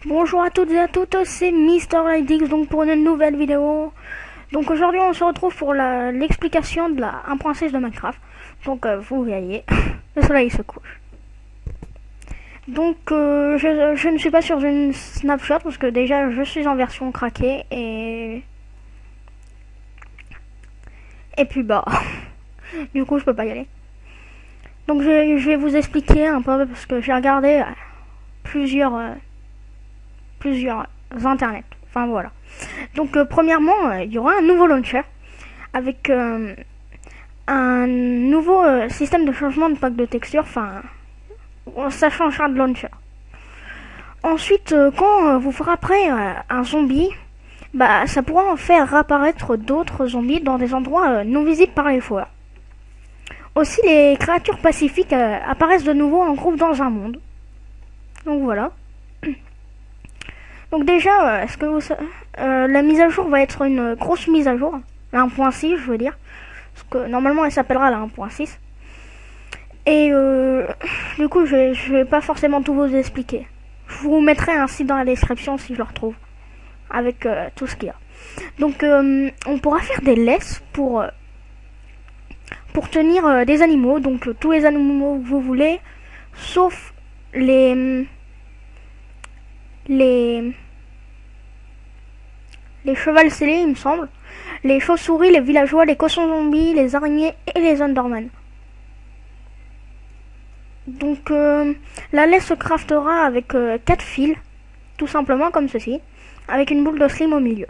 Bonjour à toutes et à toutes, c'est Mister Lightix donc pour une nouvelle vidéo. Donc aujourd'hui on se retrouve pour l'explication de la 1.6 de Minecraft. Donc vous voyez, le soleil se couche. Donc je ne suis pas sur une snapshot parce que déjà je suis en version craquée et puis bah du coup je peux pas y aller. Donc je vais vous expliquer un peu parce que j'ai regardé plusieurs internets. Enfin voilà. Donc premièrement, il y aura un nouveau launcher avec un nouveau système de changement de pack de texture. Enfin, ça changera de launcher. Ensuite, quand vous frapperez un zombie, bah ça pourra en faire apparaître d'autres zombies dans des endroits non visibles par les joueurs. Aussi, les créatures pacifiques apparaissent de nouveau en groupe dans un monde. Donc voilà. Donc déjà, est-ce que la mise à jour va être une grosse mise à jour, la 1.6 je veux dire, parce que normalement elle s'appellera la 1.6. Et du coup je vais pas forcément tout vous expliquer. Je vous mettrai un site dans la description si je le retrouve, avec tout ce qu'il y a. Donc on pourra faire des laisses pour tenir des animaux, donc tous les animaux que vous voulez, sauf les chevals scellés, il me semble, les chauves-souris, les villageois, les cochons zombies, les araignées et les Enderman. Donc la laisse se craftera avec 4 fils, tout simplement comme ceci, avec une boule de slime au milieu.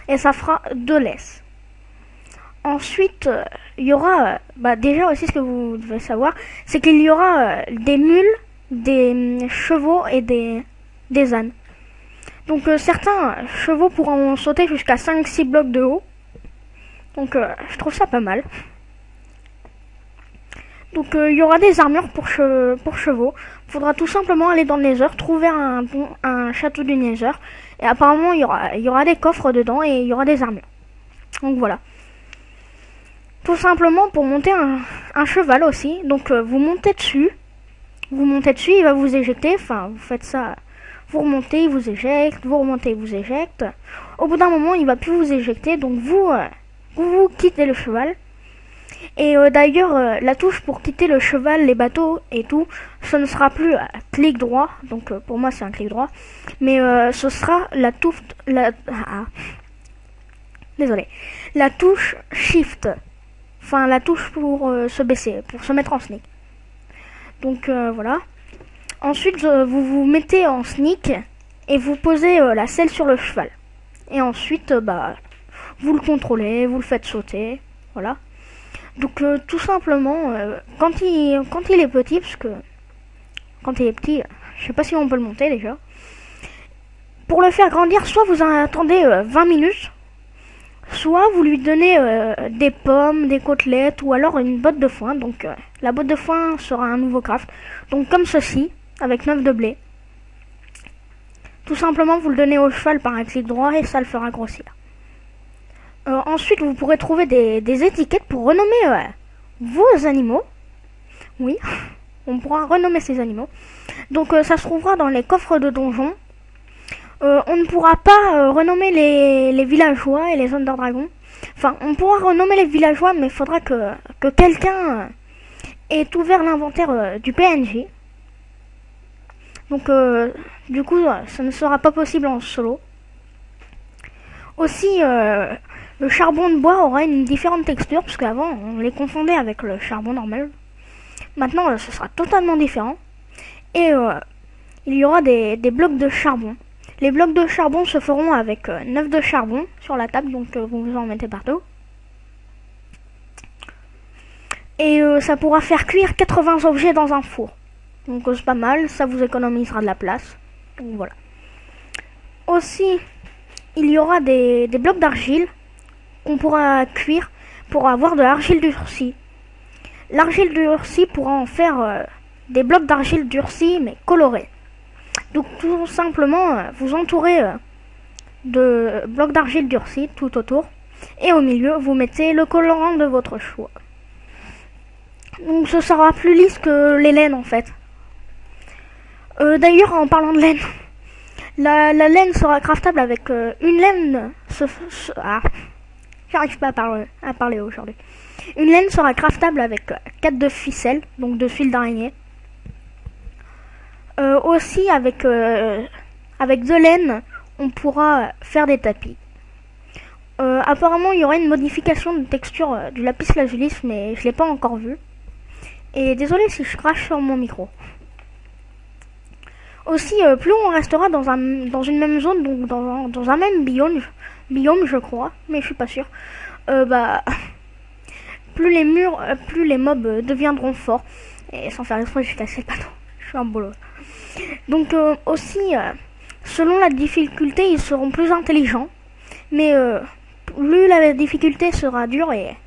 Et ça fera 2 laisses. Ensuite, il y aura, déjà aussi ce que vous devez savoir, c'est qu'il y aura des mules, des chevaux et des ânes. Donc certains chevaux pourront sauter jusqu'à 5-6 blocs de haut. Donc je trouve ça pas mal. Donc il y aura des armures pour chevaux. Il faudra tout simplement aller dans le Nether, trouver un château du Nether. Et apparemment il y aura des coffres dedans et il y aura des armures. Donc voilà. Tout simplement pour monter un cheval aussi. Donc vous montez dessus. Il va vous éjecter. Enfin vous faites ça. Vous remontez, il vous éjecte, vous remontez, il vous éjecte. Au bout d'un moment, il va plus vous éjecter, donc vous quittez le cheval. Et d'ailleurs, la touche pour quitter le cheval, les bateaux et tout, ce ne sera plus clic droit. Donc pour moi, c'est un clic droit, mais ce sera désolé, la touche Shift. Enfin, la touche pour se baisser, pour se mettre en sneak. Donc voilà. Ensuite, vous vous mettez en sneak et vous posez la selle sur le cheval. Et ensuite, vous le contrôlez, vous le faites sauter. Voilà. Donc, tout simplement, quand il est petit, parce que quand il est petit, je sais pas si on peut le monter déjà. Pour le faire grandir, soit vous en attendez 20 minutes, soit vous lui donnez des pommes, des côtelettes ou alors une botte de foin. Donc, la botte de foin sera un nouveau craft. Donc, comme ceci. Avec 9 de blé. Tout simplement, vous le donnez au cheval par un clic droit et ça le fera grossir. Ensuite, vous pourrez trouver des étiquettes pour renommer vos animaux. Oui, on pourra renommer ces animaux. Donc, ça se trouvera dans les coffres de donjon. On ne pourra pas renommer les villageois et les Ender Dragons. Enfin, on pourra renommer les villageois, mais il faudra que quelqu'un ait ouvert l'inventaire du PNJ. Donc du coup ça ne sera pas possible en solo. Aussi le charbon de bois aura une différente texture parce qu'avant on les confondait avec le charbon normal. Maintenant ce sera totalement différent. Et il y aura des blocs de charbon. Les blocs de charbon se feront avec 9 de charbon sur la table, donc vous en mettez partout. Et ça pourra faire cuire 80 objets dans un four. Donc c'est pas mal, ça vous économisera de la place. Donc voilà. Aussi, il y aura des blocs d'argile qu'on pourra cuire pour avoir de l'argile durcie. L'argile durcie pourra en faire des blocs d'argile durcie mais colorés. Donc tout simplement, vous entourez de blocs d'argile durcie tout autour. Et au milieu, vous mettez le colorant de votre choix. Donc ce sera plus lisse que les laines en fait. D'ailleurs, en parlant de laine, La laine sera craftable avec une laine. J'arrive pas à parler aujourd'hui. Une laine sera craftable avec 4 de ficelle, donc de fil d'araignée. Aussi avec de laine, on pourra faire des tapis. Apparemment, il y aura une modification de texture du lapis lazuli, mais je l'ai pas encore vu. Et désolé si je crache sur mon micro. Aussi, plus on restera dans une même zone, donc dans un même biome je crois, mais je suis pas sûr. Plus les mobs deviendront forts. Et sans faire exprès, j'ai cassé le panneau. Je suis un boulot. Donc aussi, selon la difficulté, ils seront plus intelligents. Mais plus la difficulté sera dure et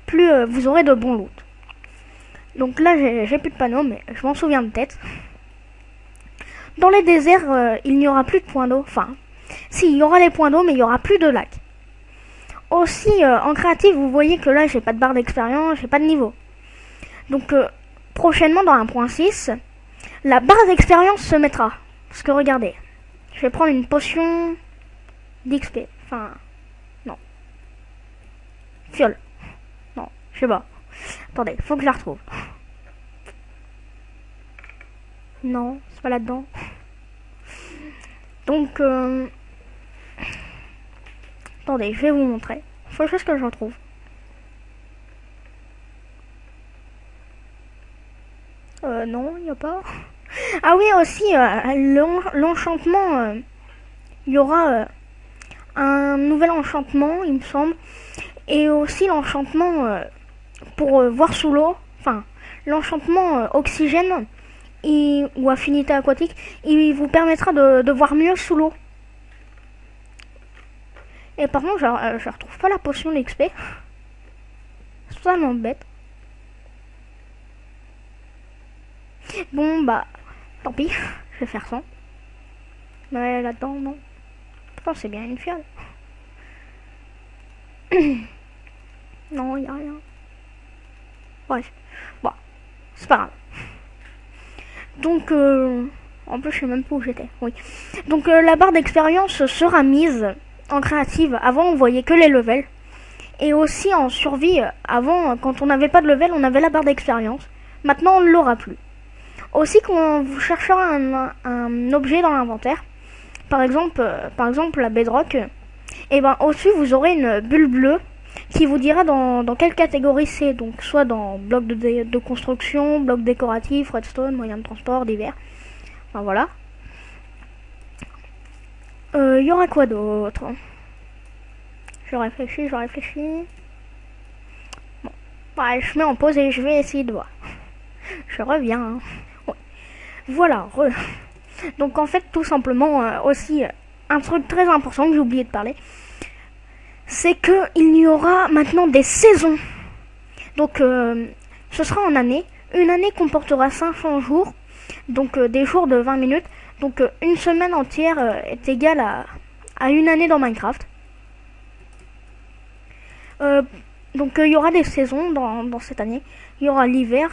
plus vous aurez de bons loot. Donc là, j'ai plus de panneaux, mais je m'en souviens de tête. Dans les déserts, il n'y aura plus de points d'eau. Enfin, si, il y aura les points d'eau, mais il n'y aura plus de lacs. Aussi, en créatif, vous voyez que là, j'ai pas de barre d'expérience, j'ai pas de niveau. Donc, prochainement, dans 1.6, la barre d'expérience se mettra. Parce que regardez, je vais prendre une potion d'XP. Enfin, non. Fiole. Non, je sais pas. Attendez, faut que je la retrouve. Non, c'est pas là-dedans. Donc, attendez, je vais vous montrer. Faut juste que je retrouve. Non, il n'y a pas. Ah oui, aussi, l'enchantement, il y aura un nouvel enchantement, il me semble. Et aussi l'enchantement pour voir sous l'eau. Enfin, l'enchantement oxygène ou affinité aquatique, il vous permettra de voir mieux sous l'eau. Et par contre, je retrouve pas la potion d'XP. C'est totalement bête. Bon, bah, tant pis, je vais faire sans. Mais là-dedans, non. Pourtant, c'est bien une fiole. Non, y a rien. Bref, bon, c'est pas grave. Donc, en plus, je sais même pas où j'étais. Oui. Donc, la barre d'expérience sera mise en créative. Avant, on voyait que les levels. Et aussi en survie, avant, quand on n'avait pas de level, on avait la barre d'expérience. Maintenant, on ne l'aura plus. Aussi, quand vous chercherez un objet dans l'inventaire, par exemple la bedrock, et ben au-dessus, vous aurez une bulle bleue qui vous dira dans quelle catégorie c'est. Donc, soit dans bloc de construction, bloc décoratif, redstone, moyen de transport, divers. Enfin, voilà. Y aura quoi d'autre? Je réfléchis. Bon. Ouais, je mets en pause et je vais essayer de voir. Je reviens. Hein. Ouais. Voilà. Donc en fait, tout simplement, aussi, un truc très important que j'ai oublié de parler, c'est qu'il y aura maintenant des saisons. Donc ce sera en année. Une année comportera 500 jours, donc des jours de 20 minutes. Donc une semaine entière est égale à une année dans Minecraft. Donc il y aura des saisons dans cette année. Il y aura l'hiver,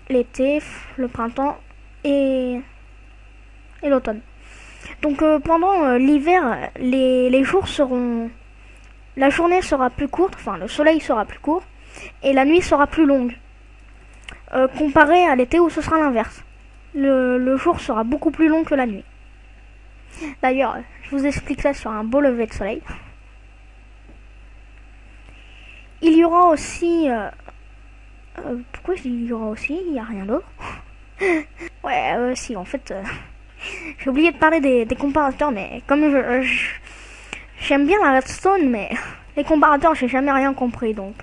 l'été, le printemps et l'automne. Donc pendant l'hiver, les jours seront... La journée sera plus courte, enfin le soleil sera plus court, et la nuit sera plus longue. Comparé à l'été où ce sera l'inverse. Le jour sera beaucoup plus long que la nuit. D'ailleurs, je vous explique ça sur un beau lever de soleil. Il y aura aussi... pourquoi je dis il y aura aussi? Il n'y a rien d'autre. Ouais, si, en fait... j'ai oublié de parler des comparateurs, mais comme j'aime bien la redstone, mais les comparateurs, j'ai jamais rien compris, donc...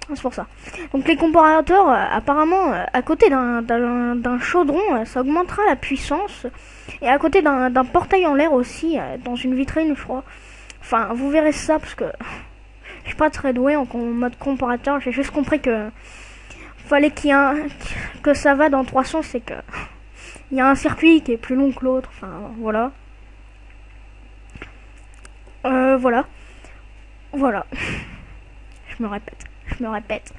c'est pour ça. Donc les comparateurs, apparemment, à côté d'un chaudron, ça augmentera la puissance. Et à côté d'un portail en l'air aussi, dans une vitrine, je crois. Enfin, vous verrez ça, parce que je suis pas très doué en mode comparateur. J'ai juste compris que fallait que ça va dans 300, c'est que il y a un circuit qui est plus long que l'autre. Enfin, voilà. Voilà. Je me répète.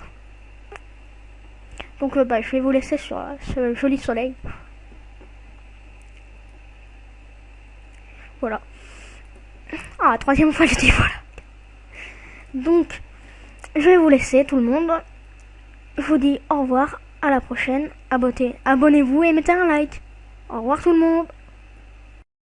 Donc je vais vous laisser sur ce joli soleil. Ah, troisième fois, je dis voilà. Donc, je vais vous laisser, tout le monde. Je vous dis au revoir, à la prochaine. Abonnez-vous et mettez un like. Au revoir tout le monde.